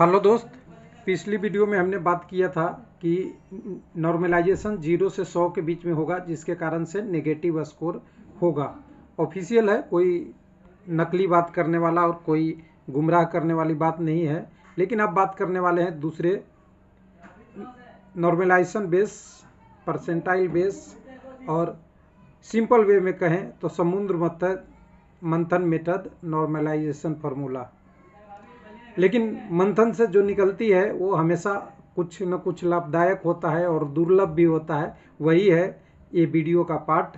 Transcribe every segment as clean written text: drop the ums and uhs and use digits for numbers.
Hello दोस्त, पिछली video में हमने बात किया था कि नॉर्मलाइजेशन 0 से 100 के बीच में होगा, जिसके कारण से नेगेटिव स्कोर होगा। ऑफिशियल है, कोई नकली बात करने वाला और कोई गुमराह करने वाली बात नहीं है। लेकिन अब बात करने वाले हैं दूसरे नॉर्मलाइजेशन बेस, परसेंटाइल बेस और सिंपल वे में कहें तो समुद्र मंथन मेथड नॉर्मलाइजेशन फार्मूला। लेकिन मंथन से जो निकलती है वो हमेशा कुछ न कुछ लाभदायक होता है और दुर्लभ भी होता है। वही है ये वीडियो का पार्ट।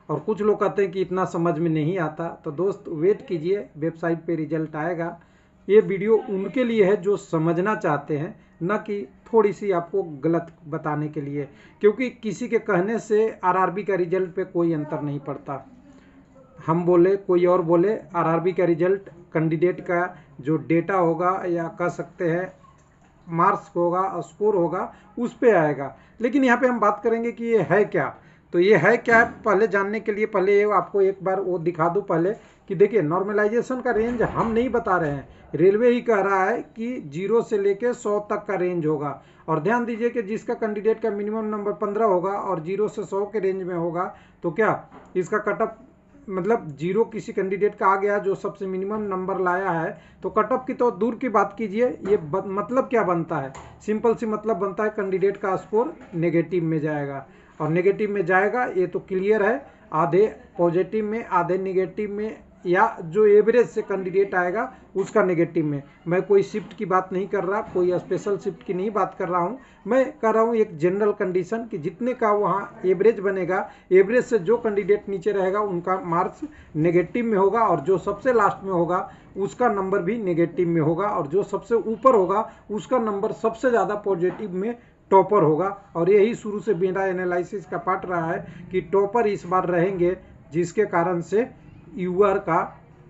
और कुछ लोग कहते हैं कि इतना समझ में नहीं आता, तो दोस्त वेट कीजिए, वेबसाइट पे रिजल्ट आएगा। ये वीडियो उनके लिए है जो समझना चाहते हैं, न कि थोड़ी सी आपको गलत बताने के लिए, क्योंकि किसी के कहने से आरआरबी का रिजल्ट पे कोई अंतर नहीं पड़ता। हम बोले कोई और बोले, आरआरबी का रिजल्ट कैंडिडेट का जो डेटा होगा या कह सकते हैं मार्क्स होगा, स्कोर होगा, उस पे आएगा। लेकिन यहाँ पे हम बात करेंगे कि ये है क्या। तो ये है क्या, पहले जानने के लिए पहले आपको एक बार वो दिखा दूँ पहले कि देखिए नॉर्मलाइजेशन का रेंज हम नहीं बता रहे हैं, रेलवे ही कह रहा है कि 0 से लेके 100 तक का रेंज होगा। और ध्यान दीजिए कि जिसका कैंडिडेट का मिनिमम नंबर 15 होगा और 0 से 100 के रेंज में होगा, तो क्या इसका कटअप मतलब 0 किसी कैंडिडेट का आ गया जो सबसे मिनिमम नंबर लाया है, तो कटअप की तो दूर की बात कीजिए। ये मतलब क्या बनता है, सिंपल सी मतलब बनता है कैंडिडेट का स्कोर नेगेटिव में जाएगा। और नेगेटिव में जाएगा ये तो क्लियर है, आधे पॉजिटिव में आधे नेगेटिव में, या जो एवरेज से कैंडिडेट आएगा उसका नेगेटिव में। मैं कोई शिफ्ट की बात नहीं कर रहा, कोई स्पेशल शिफ्ट की नहीं बात कर रहा हूँ, मैं कर रहा हूँ एक जनरल कंडीशन कि जितने का वहाँ एवरेज बनेगा, एवरेज से जो कैंडिडेट नीचे रहेगा उनका मार्क्स नेगेटिव में होगा, और जो सबसे लास्ट में होगा उसका नंबर भी नेगेटिव में होगा, और जो सबसे ऊपर होगा उसका नंबर सबसे ज़्यादा पॉजिटिव में टॉपर होगा। और यही शुरू से मेरा एनालिसिस का पार्ट रहा है कि टॉपर इस बार रहेंगे, जिसके कारण से यूआर का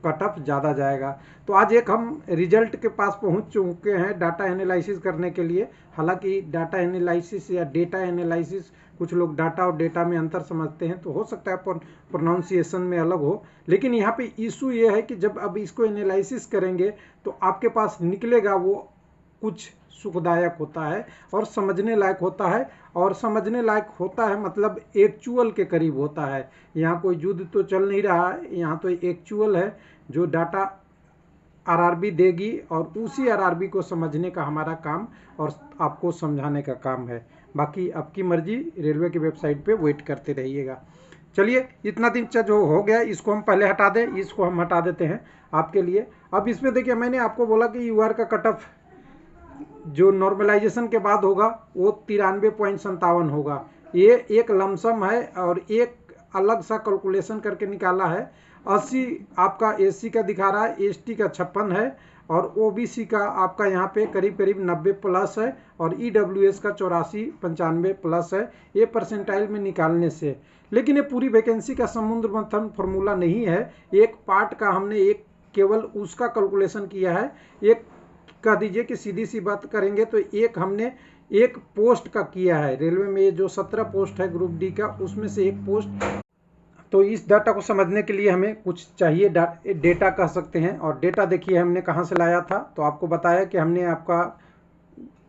कटअप ज़्यादा जाएगा। तो आज एक हम रिजल्ट के पास पहुंच चुके हैं डाटा एनालिसिस करने के लिए। हालांकि डाटा एनालिसिस या डेटा एनालिसिस, कुछ लोग डाटा और डेटा में अंतर समझते हैं, तो हो सकता है प्रोनाउंसिएशन में अलग हो। लेकिन यहाँ पे इशू ये है कि जब अब इसको एनालिसिस करेंगे तो आपके पास निकलेगा वो कुछ सुखदायक होता है और समझने लायक होता है। और समझने लायक होता है मतलब एक्चुअल के करीब होता है। यहाँ कोई युद्ध तो चल नहीं रहा है, यहाँ तो एक्चुअल है जो डाटा आरआरबी देगी, और उसी आरआरबी को समझने का हमारा काम और आपको समझाने का काम है। बाकी आपकी मर्जी, रेलवे की वेबसाइट पे वेट करते रहिएगा। चलिए, इतना दिन जो हो गया इसको हम पहले हटा दें, इसको हम हटा देते हैं आपके लिए। अब इसमें देखिए, मैंने आपको बोला कि यूआर का कटअप जो नॉर्मलाइजेशन के बाद होगा वो 93.57 होगा। ये एक लमसम है और एक अलग सा कैलकुलेशन करके निकाला है। 80 आपका एससी का दिखा रहा है, एसटी का 56 है, और ओबीसी का आपका यहाँ पे करीब करीब 90 प्लस है, और ईडब्ल्यूएस का 84-95 प्लस है, ये परसेंटाइल में निकालने से। लेकिन ये पूरी वैकेंसी का समुद्र मंथन फार्मूला नहीं है, एक पार्ट का हमने एक केवल उसका कैलकुलेशन किया है। एक कह दीजिए कि सीधी सी बात करेंगे तो एक हमने एक पोस्ट का किया है। रेलवे में ये जो 17 पोस्ट है ग्रुप डी का, उसमें से एक पोस्ट। तो इस डाटा को समझने के लिए हमें कुछ चाहिए, डेटा कह सकते हैं। और डेटा देखिए हमने कहाँ से लाया था, तो आपको बताया कि हमने आपका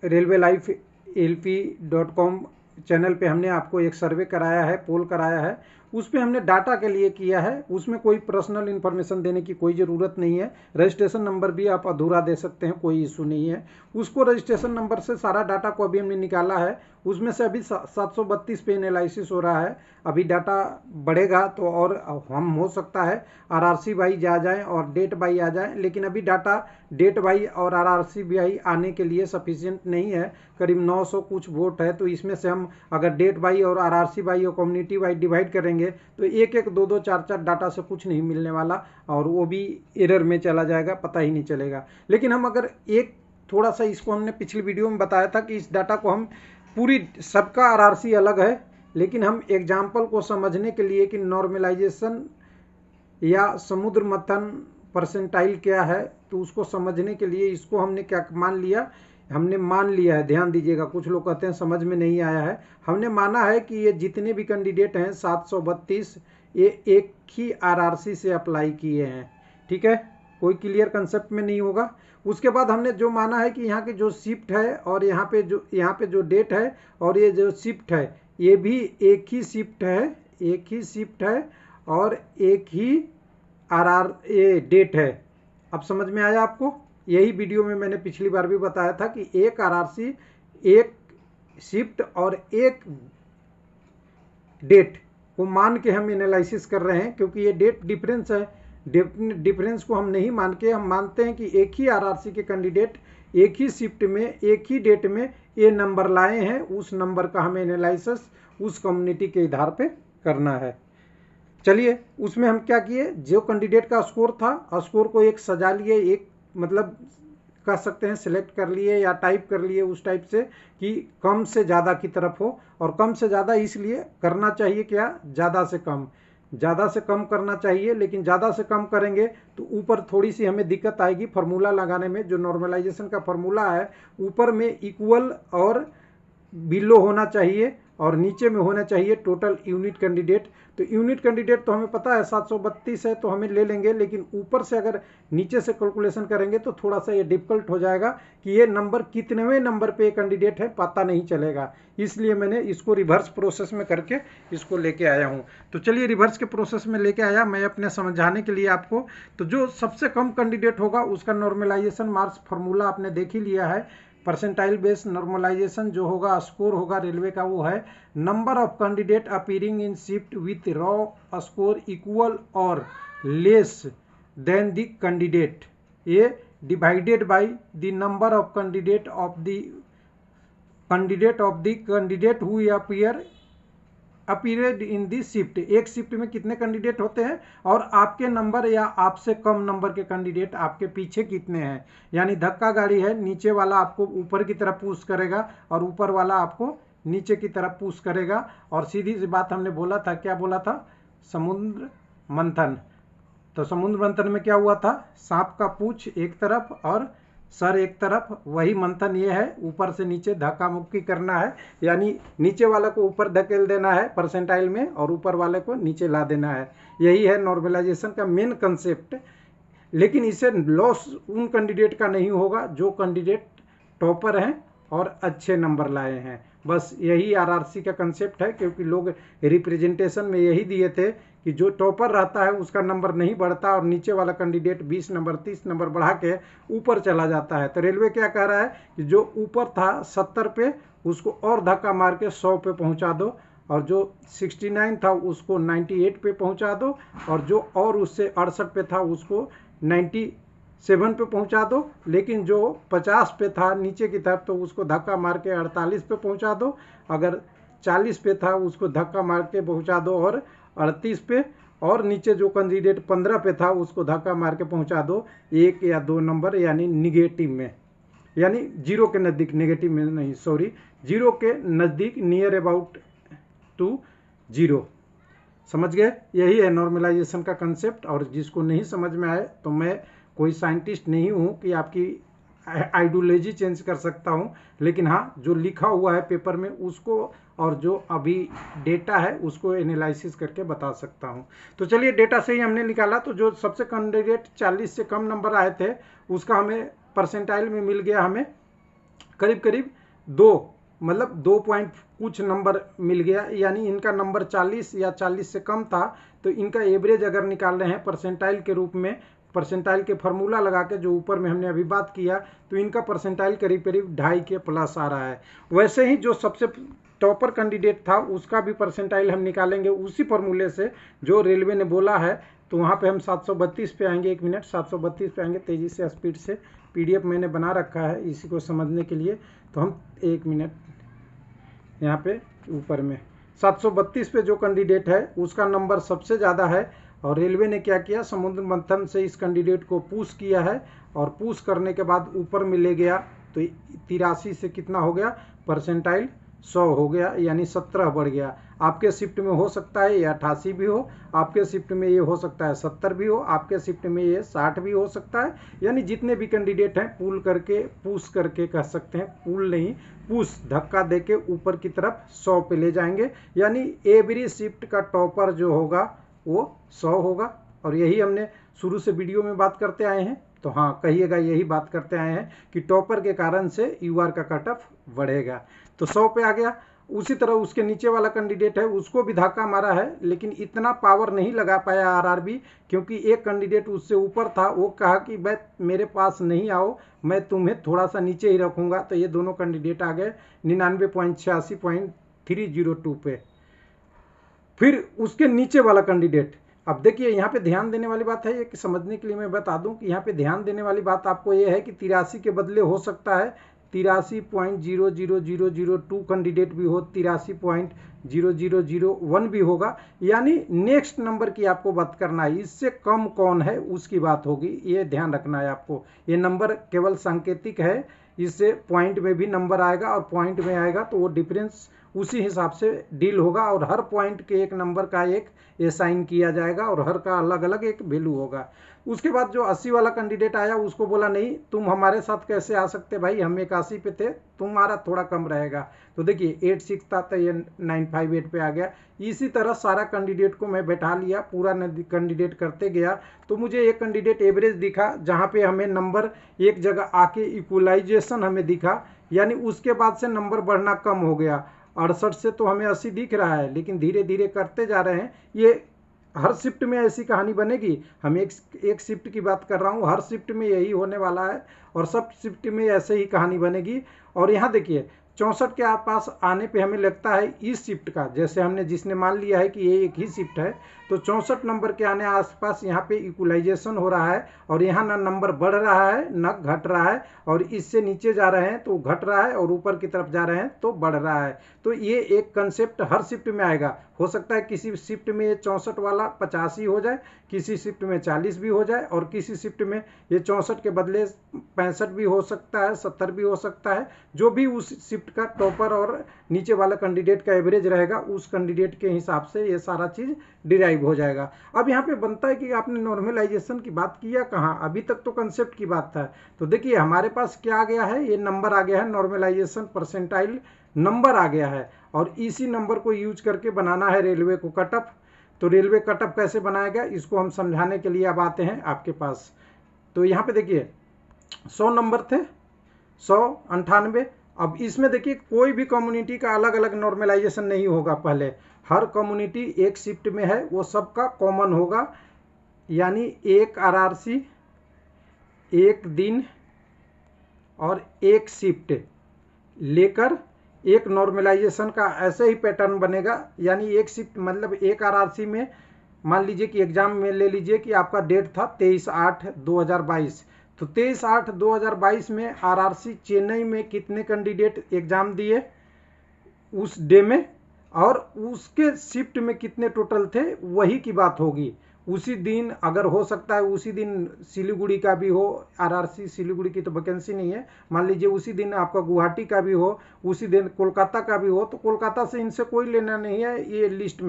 रेलवे लाइफ LP.com चैनल पे हमने आपको एक सर्वे कराया है, पोल कराया है, उस पर हमने डाटा के लिए किया है। उसमें कोई पर्सनल इन्फॉर्मेशन देने की कोई ज़रूरत नहीं है। रजिस्ट्रेशन नंबर भी आप अधूरा दे सकते हैं, कोई इशू नहीं है। उसको रजिस्ट्रेशन नंबर से सारा डाटा को अभी हमने निकाला है। उसमें से अभी 732 पे एनालिसिस हो रहा है। अभी डाटा बढ़ेगा तो और हम हो सकता है आरआरसी वाइज आ जाए और डेट बाई आ जाए, लेकिन अभी डाटा डेट बाई और आरआरसी वाई आने के लिए सफिशिएंट नहीं है। करीब 900 कुछ वोट है, तो इसमें से हम अगर डेट बाई और आरआरसी वाई और कम्युनिटी वाइज डिवाइड करेंगे तो एक एक दो दो चार चार डाटा से कुछ नहीं मिलने वाला, और वो भी एरर में चला जाएगा, पता ही नहीं चलेगा। लेकिन हम अगर एक थोड़ा सा, इसको हमने पिछली वीडियो में बताया था कि इस डाटा को हम पूरी, सबका आरआरसी अलग है, लेकिन हम एग्जाम्पल को समझने के लिए कि नॉर्मलाइजेशन या समुद्र मंथन परसेंटाइल क्या है, तो उसको समझने के लिए इसको हमने क्या मान लिया, हमने मान लिया है। ध्यान दीजिएगा, कुछ लोग कहते हैं समझ में नहीं आया है। हमने माना है कि ये जितने भी कैंडिडेट हैं 732, ये एक ही आरआरसी से अप्लाई किए हैं। ठीक है, कोई क्लियर कंसेप्ट में नहीं होगा। उसके बाद हमने जो माना है कि यहाँ की जो शिफ्ट है और यहाँ पे जो डेट है और ये जो शिफ्ट है ये भी एक ही शिफ्ट है और एक ही ये डेट है। अब समझ में आया आपको? यही वीडियो में मैंने पिछली बार भी बताया था कि एक RRC, एक शिफ्ट और एक डेट को मान के हम एनालिसिस कर रहे हैं, क्योंकि ये डेट डिफरेंस है। डिफरेंस को हम नहीं मान के हम मानते हैं कि एक ही RRC के कैंडिडेट एक ही शिफ्ट में एक ही डेट में ये नंबर लाए हैं, उस नंबर का हमें एनालिसिस उस कम्युनिटी के आधार पे करना है। चलिए उसमें हम क्या किए, जो कैंडिडेट का स्कोर था स्कोर को एक सजा लिए, एक मतलब कह सकते हैं सिलेक्ट कर लिए या टाइप कर लिए उस टाइप से कि कम से ज़्यादा की तरफ हो। और कम से ज़्यादा इसलिए करना चाहिए क्या, ज़्यादा से कम करना चाहिए। लेकिन ज़्यादा से कम करेंगे तो ऊपर थोड़ी सी हमें दिक्कत आएगी फार्मूला लगाने में। जो नॉर्मलाइजेशन का फार्मूला है ऊपर में इक्वल और बिलो होना चाहिए और नीचे में होना चाहिए टोटल यूनिट कैंडिडेट। तो यूनिट कैंडिडेट तो हमें पता है 732 है तो हमें ले लेंगे, लेकिन ऊपर से अगर नीचे से कैलकुलेशन करेंगे तो थोड़ा सा ये डिफिकल्ट हो जाएगा कि ये नंबर कितनेवें नंबर पे कैंडिडेट है पता नहीं चलेगा। इसलिए मैंने इसको रिवर्स प्रोसेस में करके इसको लेके आया हूँ। तो चलिए रिवर्स के प्रोसेस में लेके आया मैं अपने समझाने के लिए आपको। तो जो सबसे कम कैंडिडेट होगा उसका नॉर्मलाइजेशन मार्क्स फार्मूला आपने देख ही लिया है। परसेंटाइल बेस्ड नॉर्मलाइजेशन जो होगा स्कोर होगा रेलवे का वो है number of candidate appearing in shift with raw score equal और लेस देन द कैंडिडेट ये divided by the number of candidate of the candidate who appeared in the shift. एक shift में कितने candidate होते हैं और आपके नंबर या आपसे कम नंबर के कैंडिडेट आपके पीछे कितने हैं। यानी धक्का गाड़ी है, नीचे वाला आपको ऊपर की तरफ पुश करेगा और ऊपर वाला आपको नीचे की तरफ पुश करेगा। और सीधी सी बात हमने बोला था, क्या बोला था, समुद्र मंथन। तो समुद्र मंथन में क्या हुआ था, सांप का पूंछ एक तरफ और सर एक तरफ, वही मंथन ये है, ऊपर से नीचे धक्का मुक्की करना है। यानी नीचे वाले को ऊपर धकेल देना है परसेंटाइल में और ऊपर वाले को नीचे ला देना है। यही है नॉर्मलाइजेशन का मेन कंसेप्ट। लेकिन इससे लॉस उन कैंडिडेट का नहीं होगा जो कैंडिडेट टॉपर हैं और अच्छे नंबर लाए हैं। बस यही RRC का कंसेप्ट है, क्योंकि लोग रिप्रेजेंटेशन में यही दिए थे कि जो टॉपर रहता है उसका नंबर नहीं बढ़ता और नीचे वाला कैंडिडेट 20 नंबर 30 नंबर बढ़ा के ऊपर चला जाता है। तो रेलवे क्या कह रहा है कि जो ऊपर था 70 पे उसको और धक्का मार के 100 पे पहुंचा दो, और जो 69 था उसको 98 पे पहुंचा दो, और जो और उससे 68 पे था उसको 97 पे पहुंचा दो। लेकिन जो 50 पे था नीचे की तरफ तो उसको धक्का मार के 48 पे पहुंचा दो। अगर 40 पे था उसको धक्का मार के पहुंचा दो और 38 पे। और नीचे जो कैंडिडेट 15 पे था उसको धक्का मार के पहुंचा दो 1 या 2 नंबर यानी निगेटिव में, यानी जीरो के नज़दीक, नेगेटिव में नहीं सॉरी, जीरो के नज़दीक, नियर अबाउट टू जीरो। समझ गए? यही है नॉर्मलाइजेशन का कंसेप्ट। और जिसको नहीं समझ में आए तो मैं कोई साइंटिस्ट नहीं हूँ कि आपकी आइडियोलॉजी चेंज कर सकता हूँ, लेकिन हाँ जो लिखा हुआ है पेपर में उसको और जो अभी डेटा है उसको एनालिसिस करके बता सकता हूँ। तो चलिए डेटा से ही हमने निकाला। तो जो सबसे कैंडिडेट 40 से कम नंबर आए थे उसका हमें परसेंटाइल में मिल गया, हमें करीब 2 पॉइंट कुछ नंबर मिल गया। यानी इनका नंबर 40 या 40 से कम था, तो इनका एवरेज अगर निकाल रहे हैं परसेंटाइल के रूप में, परसेंटाइल के फार्मूला लगा के जो ऊपर में हमने अभी बात किया, तो इनका परसेंटाइल करीब 2.5 के प्लस आ रहा है। वैसे ही जो सबसे टॉपर कैंडिडेट था उसका भी परसेंटाइल हम निकालेंगे उसी फार्मूले से जो रेलवे ने बोला है। तो वहाँ पे हम 732 पे आएंगे, 1 मिनट, 732 पे आएंगे तेज़ी से, स्पीड से। PDF मैंने बना रखा है इसी को समझने के लिए। तो हम 1 मिनट यहाँ पे ऊपर में 732 पे जो कैंडिडेट है उसका नंबर सबसे ज़्यादा है। और रेलवे ने क्या किया, समुद्र मंथन से इस कैंडिडेट को पुश किया है और पुश करने के बाद ऊपर में ले गया। तो 83 से कितना हो गया, परसेंटाइल 100 हो गया, यानी 17 बढ़ गया। आपके शिफ्ट में हो सकता है ये 88 भी हो, आपके शिफ्ट में ये हो सकता है 70 भी हो, आपके शिफ्ट में ये 60 भी हो सकता है। यानी जितने भी कैंडिडेट हैं पुल करके, पुश करके कह सकते हैं, पुल नहीं पुश, धक्का देके ऊपर की तरफ 100 पे ले जाएंगे। यानी एवरी शिफ्ट का टॉपर जो होगा वो 100 होगा। और यही हमने शुरू से वीडियो में बात करते आए हैं, तो हाँ कहिएगा यही बात करते आए हैं कि टॉपर के कारण से यूआर का कट ऑफ बढ़ेगा। तो 100 पे आ गया। उसी तरह उसके नीचे वाला कैंडिडेट है, उसको भी धक्का मारा है, लेकिन इतना पावर नहीं लगा पाया आरआरबी, क्योंकि एक कैंडिडेट उससे ऊपर था, वो कहा कि भाई मेरे पास नहीं आओ, मैं तुम्हें थोड़ा सा नीचे ही रखूंगा। तो ये दोनों कैंडिडेट आ गए 99.86.302 पे। फिर उसके नीचे वाला कैंडिडेट, अब देखिए यहाँ पे ध्यान देने वाली बात है ये कि समझने के लिए मैं बता दूं कि यहाँ पे ध्यान देने वाली बात आपको ये है कि 83 के बदले हो सकता है 83.00002 कैंडिडेट भी हो, 83.0001 भी होगा, यानी नेक्स्ट नंबर की आपको बात करना है, इससे कम कौन है उसकी बात होगी, ये ध्यान रखना है आपको। ये नंबर केवल सांकेतिक है, इससे पॉइंट में भी नंबर आएगा और पॉइंट में आएगा तो वो डिफरेंस उसी हिसाब से डील होगा, और हर पॉइंट के एक नंबर का एक असाइन किया जाएगा और हर का अलग अलग एक वैल्यू होगा। उसके बाद जो 80 वाला कैंडिडेट आया उसको बोला नहीं तुम हमारे साथ कैसे आ सकते भाई, हम 81 पे थे, तुम्हारा थोड़ा कम रहेगा। तो देखिए 86 था तो ये 958 पे आ गया। इसी तरह सारा कैंडिडेट को मैं बैठा लिया, पूरा कैंडिडेट करते गया, तो मुझे एक कैंडिडेट एवरेज दिखा जहाँ पे हमें नंबर एक जगह आके इक्वलाइजेशन हमें दिखा, यानी उसके बाद से नंबर बढ़ना कम हो गया। 68 से तो हमें 80 दिख रहा है, लेकिन धीरे धीरे करते जा रहे हैं। ये हर शिफ्ट में ऐसी कहानी बनेगी, हम एक शिफ्ट की बात कर रहा हूँ, हर शिफ्ट में यही होने वाला है और सब शिफ्ट में ऐसे ही कहानी बनेगी। और यहाँ देखिए 64 के आसपास आने पे हमें लगता है इस शिफ्ट का, जैसे हमने जिसने मान लिया है कि ये एक ही शिफ्ट है, तो 64 नंबर के आने आसपास यहाँ पे इक्वलाइजेशन हो रहा है और यहाँ ना नंबर बढ़ रहा है न घट रहा है, और इससे नीचे जा रहे हैं तो घट रहा है और ऊपर की तरफ जा रहे हैं तो बढ़ रहा है। तो ये एक कंसेप्ट हर शिफ्ट में आएगा। हो सकता है किसी शिफ्ट में ये 64 वाला 85 हो जाए, किसी शिफ्ट में 40 भी हो जाए, और किसी शिफ्ट में ये 64 के बदले 65 भी हो सकता है, 70 भी हो सकता है। जो भी उस शिफ्ट का टॉपर और नीचे वाला कैंडिडेट का एवरेज रहेगा उस कैंडिडेट के हिसाब से ये सारा चीज डिराइव हो जाएगा। अब यहाँ पे बनता है कि आपने नॉर्मलाइजेशन की बात किया कहाँ, अभी तक तो कंसेप्ट की बात था। तो देखिए हमारे पास क्या आ गया है, ये नंबर आ गया है, नॉर्मलाइजेशन परसेंटाइल नंबर आ गया है, और इसी नंबर को यूज करके बनाना है रेलवे को कट ऑफ। तो रेलवे कट ऑफ कैसे बनाया गया इसको हम समझाने के लिए अब आते हैं आपके पास। तो यहाँ पे देखिए 100 नंबर थे, 100, 98। अब इसमें देखिए कोई भी कम्युनिटी का अलग अलग नॉर्मलाइजेशन नहीं होगा, पहले हर कम्युनिटी एक शिफ्ट में है वो सबका कॉमन होगा, यानी एक आरआरसी, एक दिन और एक शिफ्ट लेकर एक नॉर्मलाइजेशन का ऐसे ही पैटर्न बनेगा। यानी एक शिफ्ट मतलब एक आरआरसी में मान लीजिए कि एग्जाम में ले लीजिए कि आपका डेट था 23/8/2022, तो 23/8/2022 में आरआरसी चेन्नई में कितने कैंडिडेट एग्जाम दिए उस डे में, और उसके शिफ्ट में कितने टोटल थे वही की बात होगी। उसी दिन अगर हो सकता है उसी दिन सिलीगुड़ी का भी हो, आरआरसी सिलीगुड़ी की तो वैकेंसी नहीं है, मान लीजिए उसी दिन आपका गुवाहाटी का भी हो, उसी दिन कोलकाता का भी हो, तो कोलकाता से इनसे कोई लेना नहीं है। ये लिस्ट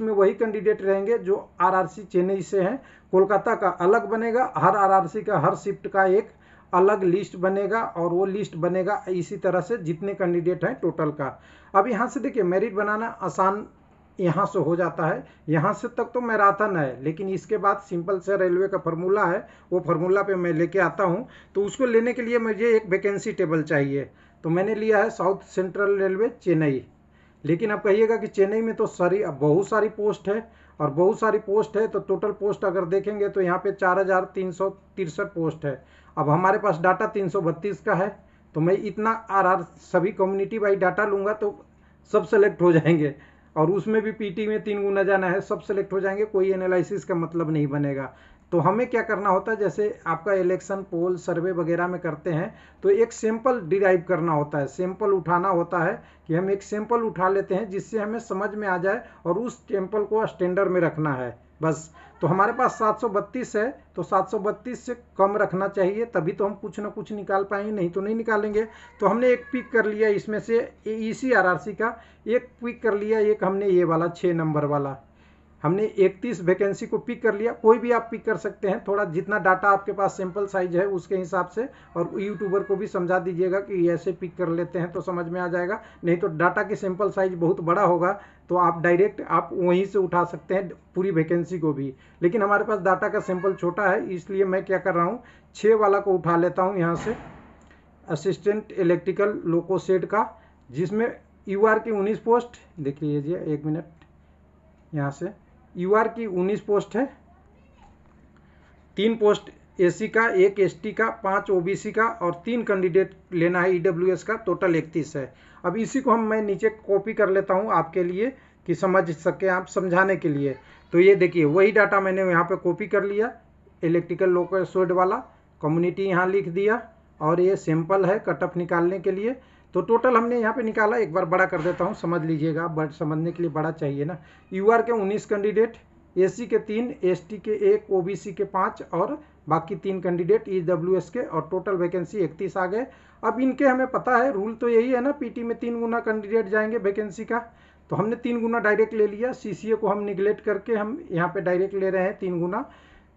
में वही कैंडिडेट रहेंगे जो आरआरसी चेन्नई से हैं। कोलकाता का अलग बनेगा, हर आरआरसी का हर शिफ्ट का एक अलग लिस्ट बनेगा, और वो लिस्ट बनेगा इसी तरह से जितने कैंडिडेट हैं टोटल का। अब यहाँ से देखिए मेरिट बनाना आसान यहाँ से हो जाता है, यहाँ से तक तो मैराथन है, लेकिन इसके बाद सिंपल से रेलवे का फार्मूला है, वो फार्मूला पे मैं लेके आता हूँ। तो उसको लेने के लिए मुझे एक वैकेंसी टेबल चाहिए, तो मैंने लिया है साउथ सेंट्रल रेलवे चेन्नई। लेकिन अब कहिएगा कि चेन्नई में तो बहुत सारी पोस्ट है, और बहुत सारी पोस्ट है तो टोटल पोस्ट अगर देखेंगे तो यहाँ पे 4363 पोस्ट है। अब हमारे पास डाटा 332 का है, तो मैं इतना आरआर सभी कम्युनिटी वाइज डाटा लूँगा तो सब सेलेक्ट हो जाएंगे, और उसमें भी पीटी में 3 गुना जाना है, सब सेलेक्ट हो जाएंगे, कोई एनालिसिस का मतलब नहीं बनेगा। तो हमें क्या करना होता है, जैसे आपका इलेक्शन पोल सर्वे वगैरह में करते हैं तो एक सैंपल डिराइव करना होता है, सैंपल उठाना होता है कि हम एक सैंपल उठा लेते हैं जिससे हमें समझ में आ जाए, और उस सैंपल को स्टैंडर्ड में रखना है बस। तो हमारे पास 732 है, तो 732 से कम रखना चाहिए, तभी तो हम कुछ ना कुछ निकाल पाएंगे, नहीं तो नहीं निकालेंगे। तो हमने एक पिक कर लिया इसमें से इसी आरआरसी का, एक पिक कर लिया, एक हमने ये वाला 6 नंबर वाला हमने 31 वैकेंसी को पिक कर लिया। कोई भी आप पिक कर सकते हैं, थोड़ा जितना डाटा आपके पास सैंपल साइज है उसके हिसाब से, और यूट्यूबर को भी समझा दीजिएगा कि ऐसे पिक कर लेते हैं तो समझ में आ जाएगा। नहीं तो डाटा की सैंपल साइज बहुत बड़ा होगा तो आप डायरेक्ट आप वहीं से उठा सकते हैं पूरी वैकेंसी को भी, लेकिन हमारे पास डाटा का सैंपल छोटा है, इसलिए मैं क्या कर रहा हूँ 6 वाला को उठा लेता हूँ यहाँ से, असिस्टेंट इलेक्ट्रिकल लोको शेड का, जिसमें यूआर की 19 पोस्ट, देखिए जी 1 मिनट, यहाँ से यूआर की 19 पोस्ट है, 3 पोस्ट एसी का, 1 एसटी का, 5 ओबीसी का और 3 कैंडिडेट लेना है ईडब्ल्यूएस का, टोटल 31 है। अब इसी को मैं नीचे कॉपी कर लेता हूँ आपके लिए कि समझ सके आप, समझाने के लिए। तो ये देखिए वही डाटा मैंने यहाँ पे कॉपी कर लिया, इलेक्ट्रिकल लोको शेड वाला, कम्युनिटी यहाँ लिख दिया, और ये सैंपल है कट ऑफ निकालने के लिए। तो टोटल हमने यहाँ पे निकाला, एक बार बड़ा कर देता हूँ समझ लीजिएगा, बट समझने के लिए बड़ा चाहिए ना। यूआर के 19 कैंडिडेट, एसी के 3, एसटी के 1, ओबीसी के 5 और बाकी 3 कैंडिडेट ईडब्ल्यूएस के, और टोटल वैकेंसी 31 आ गए। अब इनके हमें पता है रूल तो यही है ना, पीटी में 3 गुना कैंडिडेट जाएंगे वैकेंसी का, तो हमने 3 गुना डायरेक्ट ले लिया। सीसीए को हम निगलेक्ट करके हम यहाँ पे डायरेक्ट ले रहे हैं 3 गुना।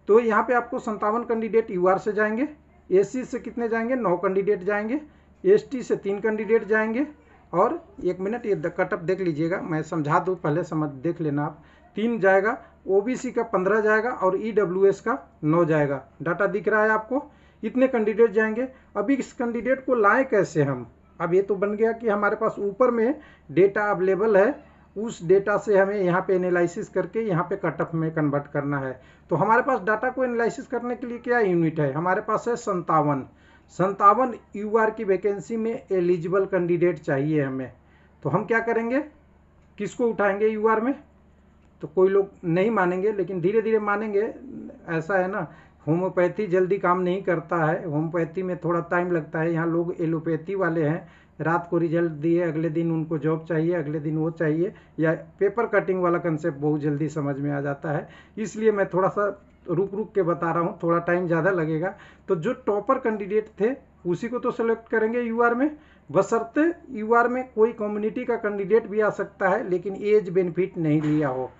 तो यहाँ पे आपको 57 कैंडिडेट यूआर से जाएंगे, एसी से कितने जाएंगे 9 कैंडिडेट जाएंगे, एसटी से 3 कैंडिडेट जाएंगे, और 1 मिनट ये कटअप देख लीजिएगा, मैं समझा दूँ पहले, समझ देख लेना आप। 3 जाएगा, ओबीसी का 15 जाएगा और ईडब्ल्यूएस का 9 जाएगा। डाटा दिख रहा है आपको, इतने कैंडिडेट जाएंगे। अभी इस कैंडिडेट को लाएँ कैसे हम? अब ये तो बन गया कि हमारे पास ऊपर में डेटा अवेलेबल है, उस डेटा से हमें यहाँ पे एनालिसिस करके यहाँ पे कट ऑफ में कन्वर्ट करना है। तो हमारे पास डाटा को एनालिसिस करने के लिए क्या यूनिट है? हमारे पास है 57 यूआर की वैकेंसी में एलिजिबल कैंडिडेट चाहिए हमें। तो हम क्या करेंगे, किसको उठाएंगे यूआर में? तो कोई लोग नहीं मानेंगे, लेकिन धीरे धीरे मानेंगे, ऐसा है ना, होम्योपैथी जल्दी काम नहीं करता है, होम्योपैथी में थोड़ा टाइम लगता है। यहाँ लोग एलोपैथी वाले हैं, रात को रिजल्ट दिए अगले दिन उनको जॉब चाहिए, अगले दिन वो चाहिए, या पेपर कटिंग वाला कंसेप्ट बहुत जल्दी समझ में आ जाता है। इसलिए मैं थोड़ा सा रुक रुक के बता रहा हूँ, थोड़ा टाइम ज़्यादा लगेगा। तो जो टॉपर कैंडिडेट थे उसी को तो सेलेक्ट करेंगे यूआर में, बशर्ते यूआर में कोई कम्युनिटी का कैंडिडेट भी आ सकता है लेकिन एज बेनिफिट नहीं लिया हो।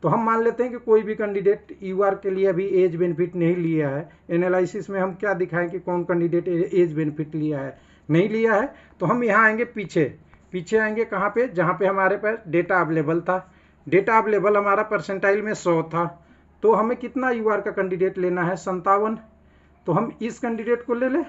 तो हम मान लेते हैं कि कोई भी कैंडिडेट यूआर के लिए अभी एज बेनिफिट नहीं लिया है। एनालिसिस में हम क्या दिखाएं कि कौन कैंडिडेट एज बेनिफिट लिया है, नहीं लिया है। तो हम यहाँ आएंगे पीछे आएंगे कहाँ पे, जहाँ पे हमारे पास डेटा अवेलेबल था। डेटा अवेलेबल हमारा परसेंटाइल में 100 था, तो हमें कितना यूआर का कैंडिडेट लेना है? 57। तो हम इस कैंडिडेट को ले लें,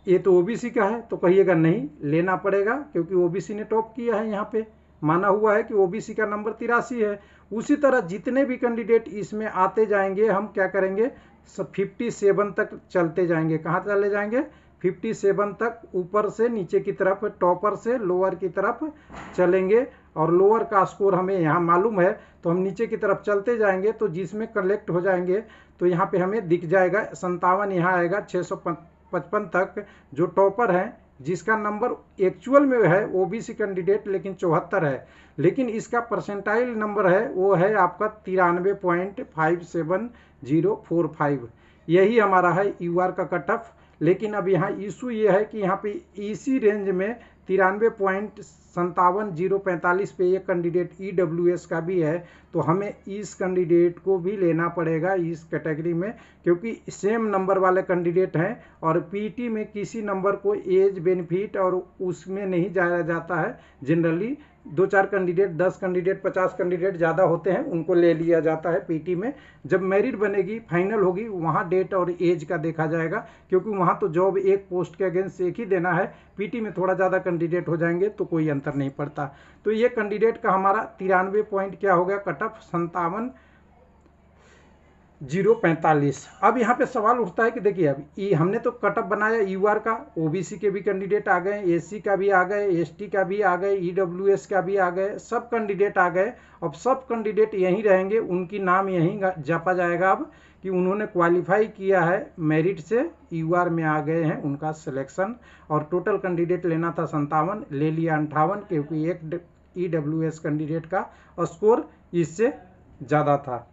ये तो ओबीसी का है, तो कहिएगा नहीं लेना पड़ेगा क्योंकि ओबीसी ने टॉप किया है, यहाँ पे माना हुआ है कि ओबीसी का नंबर 83 है। उसी तरह जितने भी कैंडिडेट इसमें आते जाएंगे हम क्या करेंगे, 57 तक चलते जाएंगे। कहाँ चले जाएंगे? 57 तक, ऊपर से नीचे की तरफ, टॉपर से लोअर की तरफ चलेंगे, और लोअर का स्कोर हमें यहाँ मालूम है तो हम नीचे की तरफ चलते जाएंगे। तो जिसमें कलेक्ट हो जाएंगे तो यहाँ पे हमें दिख जाएगा 57, यहाँ आएगा 655 तक। जो टॉपर है जिसका नंबर एक्चुअल में है ओबीसी कैंडिडेट लेकिन 74 है, लेकिन इसका परसेंटाइल नंबर है वो है आपका 93.57045। यही हमारा है यूआर का कट ऑफ। लेकिन अब यहाँ इशू ये है कि यहाँ पे इसी रेंज में 93.57045 पे एक कैंडिडेट ईडब्ल्यूएस का भी है, तो हमें इस कैंडिडेट को भी लेना पड़ेगा इस कैटेगरी में, क्योंकि सेम नंबर वाले कैंडिडेट हैं। और पीटी में किसी नंबर को एज बेनिफिट और उसमें नहीं जाया जाता है, जनरली 2-4 कैंडिडेट, 10 कैंडिडेट, 50 कैंडिडेट ज़्यादा होते हैं उनको ले लिया जाता है पीटी में। जब मेरिट बनेगी, फाइनल होगी, वहाँ डेट और एज का देखा जाएगा, क्योंकि वहाँ तो जॉब एक पोस्ट के अगेंस्ट एक ही देना है। पीटी में थोड़ा ज़्यादा कैंडिडेट हो जाएंगे तो कोई अंतर नहीं पड़ता। तो ये कैंडिडेट का हमारा 93 पॉइंट क्या हो गया, कट ऑफ 57,045। अब यहाँ पे सवाल उठता है कि देखिए अब हमने तो कट ऑफ बनाया यूआर का, ओबीसी के भी कैंडिडेट आ गए, एससी का भी आ गए, एसटी का भी आ गए, ईडब्ल्यूएस का भी आ गए, सब कैंडिडेट आ गए। अब सब कैंडिडेट यहीं रहेंगे, उनकी नाम यहीं जापा जाएगा अब कि उन्होंने क्वालिफाई किया है मेरिट से, यूआर में आ गए हैं, उनका सिलेक्शन। और टोटल कैंडिडेट लेना था 57, ले लिया 58, क्योंकि एक ईडब्ल्यूएस कैंडिडेट का स्कोर इससे ज़्यादा था।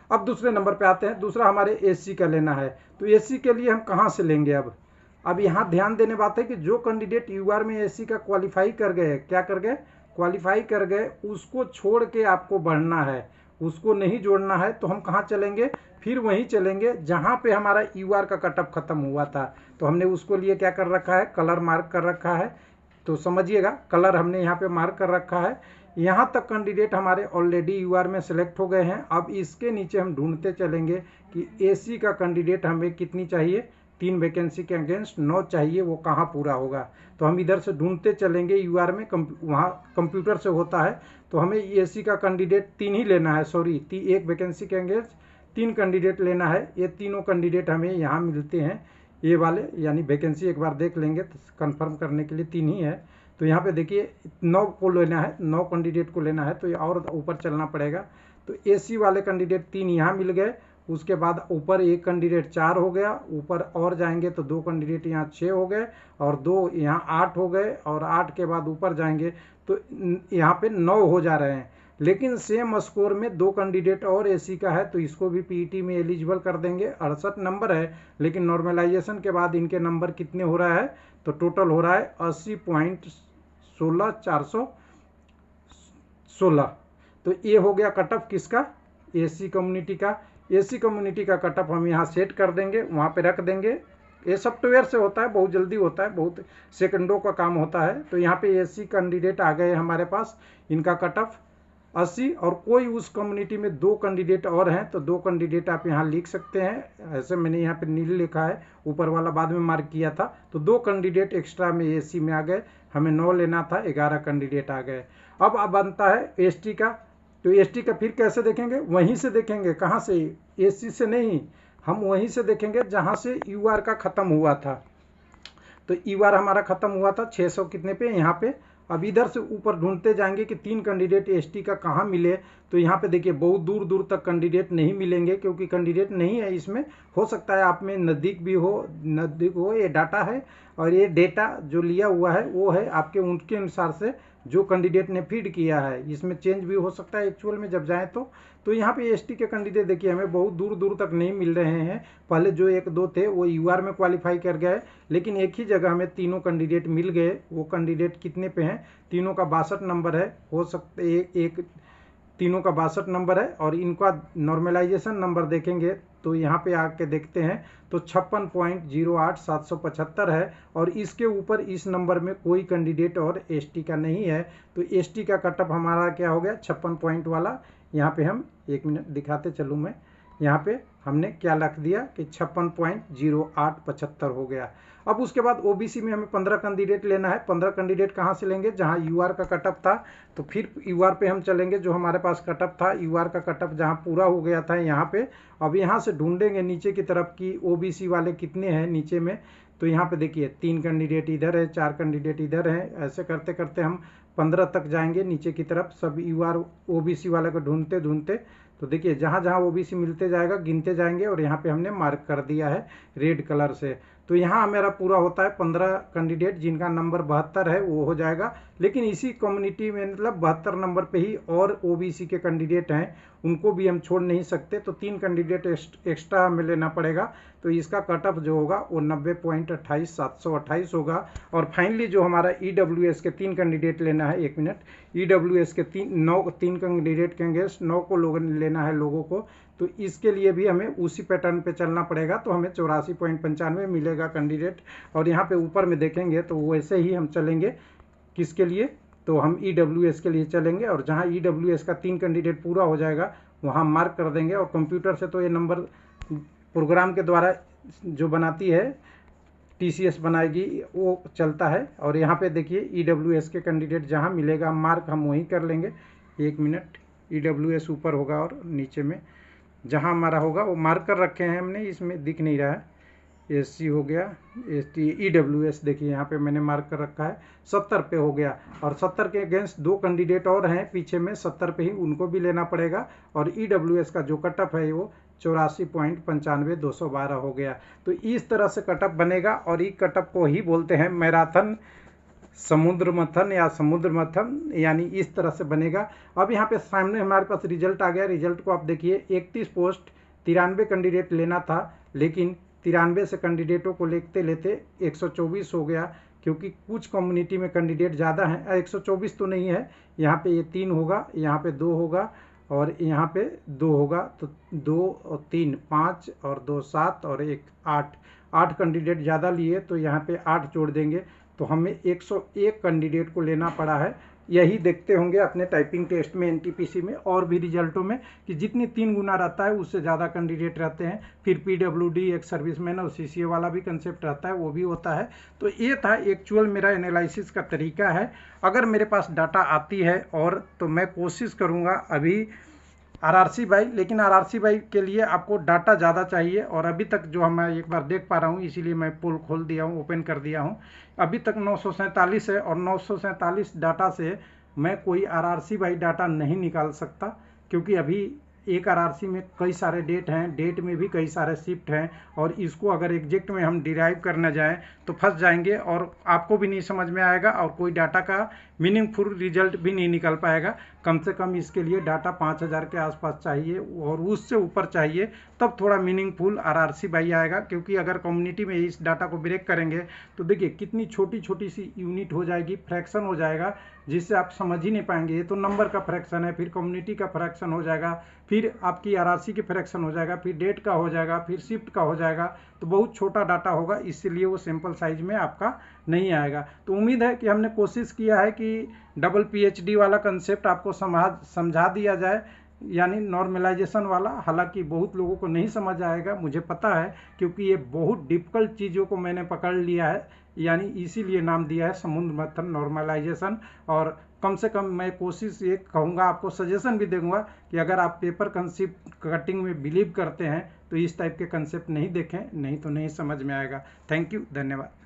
अब दूसरे नंबर पे आते हैं, दूसरा हमारे एससी का लेना है। तो एससी के लिए हम कहाँ से लेंगे? अब यहाँ ध्यान देने बात है कि जो कैंडिडेट यूआर में एससी का क्वालिफाई कर गए, क्या कर गए, क्वालिफाई कर गए, उसको छोड़ के आपको बढ़ना है। उसको नहीं जोड़ना है तो हम कहाँ चलेंगे, फिर वहीं चलेंगे जहाँ पे हमारा यूआर का कट ऑफ खत्म हुआ था। तो हमने उसको लिए क्या कर रखा है, कलर मार्क कर रखा है। तो समझिएगा, कलर हमने यहाँ पे मार्क कर रखा है। यहाँ तक कैंडिडेट हमारे ऑलरेडी यूआर में सिलेक्ट हो गए हैं। अब इसके नीचे हम ढूंढते चलेंगे कि एसी का कैंडिडेट हमें कितनी चाहिए, 3 वैकेंसी के अगेंस्ट 9 चाहिए, वो कहाँ पूरा होगा। तो हम इधर से ढूंढते चलेंगे यूआर में, वहाँ कंप्यूटर से होता है। तो हमें एसी का कैंडिडेट 3 ही लेना है, सॉरी 1 वैकेंसी के अगेंस्ट 3 कैंडिडेट लेना है। ये तीनों कैंडिडेट हमें यहाँ मिलते हैं, ये वाले, यानी वैकेंसी एक बार देख लेंगे तो कंफर्म करने के लिए 3 ही है। तो यहाँ पे देखिए 9 को लेना है, 9 कैंडिडेट को लेना है, तो ये और ऊपर चलना पड़ेगा। तो एसी वाले कैंडिडेट 3 यहाँ मिल गए। उसके बाद ऊपर एक कैंडिडेट 4 हो गया, ऊपर और जाएंगे तो 2 कैंडिडेट यहाँ 6 हो गए और 2 यहाँ 8 हो गए, और 8 के बाद ऊपर जाएंगे तो यहाँ पे 9 हो जा रहे हैं। लेकिन सेम स्कोर में 2 कैंडिडेट और एसी का है, तो इसको भी पीईटी में एलिजिबल कर देंगे। 68 नंबर है, लेकिन नॉर्मलाइजेशन के बाद इनके नंबर कितने हो रहा है, तो टोटल हो रहा है 80.16 तो ये हो गया कट ऑफ किसका, एसी कम्युनिटी का। एसी कम्युनिटी का कट ऑफ हम यहाँ सेट कर देंगे, वहाँ पे रख देंगे। ये सॉफ्टवेयर से होता है, बहुत जल्दी होता है, बहुत सेकंडों का काम होता है। तो यहाँ पे एसी कैंडिडेट आ गए हमारे पास, इनका कट ऑफ 80। और कोई उस कम्युनिटी में 2 कैंडिडेट और हैं तो 2 कैंडिडेट आप यहाँ लिख सकते हैं। ऐसे मैंने यहाँ पे नीले लिखा है, ऊपर वाला बाद में मार्क किया था। तो 2 कैंडिडेट एक्स्ट्रा में एसी में आ गए, हमें 9 लेना था, 11 कैंडिडेट आ गए। अब बनता है एसटी का। तो एसटी का फिर कैसे देखेंगे, वहीं से देखेंगे, कहाँ से, एसी से नहीं, हम वहीं से देखेंगे जहाँ से यूआर का ख़त्म हुआ था। तो यूआर हमारा ख़त्म हुआ था 600 कितने पे, यहाँ पे। अब इधर से ऊपर ढूंढते जाएंगे कि 3 कैंडिडेट एसटी का कहाँ मिले। तो यहाँ पे देखिए बहुत दूर दूर तक कैंडिडेट नहीं मिलेंगे, क्योंकि कैंडिडेट नहीं है इसमें। हो सकता है आप में नज़दीक भी हो, नज़दीक हो, ये डाटा है। और ये डेटा जो लिया हुआ है वो है आपके उनके अनुसार से जो कैंडिडेट ने फीड किया है। इसमें चेंज भी हो सकता है एक्चुअल में जब जाएँ तो यहाँ पे एसटी के कैंडिडेट देखिए हमें बहुत दूर दूर तक नहीं मिल रहे हैं। पहले जो 1-2 थे वो यूआर में क्वालिफाई कर गए, लेकिन एक ही जगह हमें तीनों कैंडिडेट मिल गए। वो कैंडिडेट कितने पे हैं, तीनों का 62 नंबर है, हो सकता है एक तीनों का 62 नंबर है। और इनका नॉर्मलाइजेशन नंबर देखेंगे तो यहाँ पे आके देखते हैं तो 56.08 है। और इसके ऊपर इस नंबर में कोई कैंडिडेट और एसटी का नहीं है। तो एसटी का कट ऑफ हमारा क्या हो गया, 56 पॉइंट वाला। यहाँ पे हम 1 मिनट दिखाते चलूँ मैं, यहाँ पे हमने क्या लिख दिया कि 56.0875 हो गया। अब उसके बाद ओबीसी में हमें 15 कैंडिडेट लेना है। 15 कैंडिडेट कहाँ से लेंगे, जहाँ यूआर का कट ऑफ था। तो फिर यूआर पे हम चलेंगे, जो हमारे पास कट ऑफ था, यूआर का कट ऑफ जहाँ पूरा हो गया था यहाँ पे। अब यहाँ से ढूंढेंगे नीचे की तरफ की ओबीसी वाले कितने हैं नीचे में। तो यहाँ पे देखिए 3 कैंडिडेट इधर है, 4 कैंडिडेट इधर है। ऐसे करते करते हम 15 तक जाएंगे नीचे की तरफ, सब यूआर ओबीसी वाले को ढूंढते ढूंढते। तो देखिए जहाँ जहाँ ओबीसी मिलते जाएगा गिनते जाएंगे, और यहाँ पे हमने मार्क कर दिया है रेड कलर से। तो यहाँ मेरा पूरा होता है 15 कैंडिडेट, जिनका नंबर 72 है वो हो जाएगा। लेकिन इसी कम्युनिटी में मतलब 72 नंबर पे ही और ओबीसी के कैंडिडेट हैं, उनको भी हम छोड़ नहीं सकते। तो 3 कैंडिडेट एक्स्ट्रा हमें लेना पड़ेगा। तो इसका कट ऑफ जो होगा वो 90.28 होगा। और फाइनली जो हमारा ईडब्ल्यूएस के 3 कैंडिडेट लेना है, 1 मिनट, ईडब्ल्यूएस के 3 कैंडिडेट के अगेंस्ट 9 को लोगों ने लेना है लोगों को। तो इसके लिए भी हमें उसी पैटर्न पे चलना पड़ेगा। तो हमें 84.95 मिलेगा कैंडिडेट। और यहाँ पे ऊपर में देखेंगे तो वैसे ही हम चलेंगे, किसके लिए, तो हम ईडब्ल्यूएस के लिए चलेंगे। और जहाँ ईडब्ल्यूएस का 3 कैंडिडेट पूरा हो जाएगा वहाँ मार्क कर देंगे। और कंप्यूटर से तो ये नंबर प्रोग्राम के द्वारा जो बनाती है टीसीएस बनाएगी वो चलता है। और यहाँ पे देखिए ईडब्ल्यूएस के कैंडिडेट जहाँ मिलेगा मार्क हम वहीं कर लेंगे। 1 मिनट, ईडब्ल्यूएस ऊपर होगा और नीचे में जहाँ हमारा होगा वो मार्क कर रखे हैं हमने, इसमें दिख नहीं रहा है। एससी हो गया, एसटी, ईडब्ल्यूएस देखिए यहाँ पे मैंने मार्क कर रखा है, 70 पे हो गया। और 70 के अगेंस्ट 2 कैंडिडेट और हैं पीछे में, 70 पे ही उनको भी लेना पड़ेगा। और ईडब्ल्यूएस का जो कट ऑफ है वो 84.95 हो गया। तो इस तरह से कट ऑफ बनेगा। और इस कट ऑफ को ही बोलते हैं मैराथन समुद्र मंथन या समुद्र मंथन, यानी इस तरह से बनेगा। अब यहाँ पे सामने हमारे पास रिजल्ट आ गया। रिजल्ट को आप देखिए, 31 पोस्ट 93 कैंडिडेट लेना था, लेकिन 93 से कैंडिडेटों को लेते लेते 124 हो गया, क्योंकि कुछ कम्युनिटी में कैंडिडेट ज़्यादा हैं। 124 तो नहीं है, यहाँ पे ये 3 होगा, यहाँ पे 2 होगा, और यहाँ पे 2 होगा तो 2 और 3 5 और 2 7 और 1 8, 8 कैंडिडेट ज़्यादा लिए तो यहाँ पे 8 जोड़ देंगे तो हमें 101 कैंडिडेट को लेना पड़ा है। यही देखते होंगे अपने टाइपिंग टेस्ट में, एनटीपीसी में और भी रिजल्टों में कि जितनी 3 गुना रहता है उससे ज़्यादा कैंडिडेट रहते हैं। फिर पीडब्ल्यूडी एक सर्विसमैन और सीसीए वाला भी कंसेप्ट रहता है, वो भी होता है। तो ये था एक्चुअल मेरा एनालिसिस का तरीका है। अगर मेरे पास डाटा आती है और तो मैं कोशिश करूँगा अभी आरआरसी बाई, लेकिन आरआरसी बाई के लिए आपको डाटा ज़्यादा चाहिए और अभी तक जो मैं एक बार देख पा रहा हूँ इसीलिए मैं पोल खोल दिया हूँ, ओपन कर दिया हूँ। अभी तक 947 है और 947 डाटा से मैं कोई आरआरसी बाई डाटा नहीं निकाल सकता, क्योंकि अभी एक आरआरसी में कई सारे डेट हैं, डेट में भी कई सारे शिफ्ट हैं और इसको अगर एग्जैक्ट में हम डिराइव करने जाएं तो फंस जाएंगे और आपको भी नहीं समझ में आएगा और कोई डाटा का मीनिंगफुल रिजल्ट भी नहीं निकल पाएगा। कम से कम इसके लिए डाटा 5000 के आसपास चाहिए और उससे ऊपर चाहिए, तब थोड़ा मीनिंगफुल आरआरसी बाई आएगा। क्योंकि अगर कम्युनिटी में इस डाटा को ब्रेक करेंगे तो देखिए कितनी छोटी छोटी सी यूनिट हो जाएगी, फ्रैक्शन हो जाएगा, जिससे आप समझ ही नहीं पाएंगे। ये तो नंबर का फ्रैक्शन है, फिर कम्युनिटी का फ्रैक्शन हो जाएगा, फिर आपकी आरआरसी की फ्रैक्शन हो जाएगा, फिर डेट का हो जाएगा, फिर शिफ्ट का हो जाएगा, तो बहुत छोटा डाटा होगा, इसलिए वो सैंपल साइज में आपका नहीं आएगा। तो उम्मीद है कि हमने कोशिश किया है कि डबल पीएचडी वाला कंसेप्ट आपको समझा दिया जाए, यानी नॉर्मलाइजेशन वाला। हालांकि बहुत लोगों को नहीं समझ आएगा, मुझे पता है, क्योंकि ये बहुत डिफिकल्ट चीज़ों को मैंने पकड़ लिया है, यानी इसीलिए नाम दिया है समुद्र मंथन नॉर्मलाइजेशन। और कम से कम मैं कोशिश ये कहूँगा, आपको सजेशन भी दूंगा कि अगर आप पेपर कंसेप्ट कटिंग में बिलीव करते हैं तो इस टाइप के कंसेप्ट नहीं देखें, नहीं तो नहीं समझ में आएगा। थैंक यू, धन्यवाद।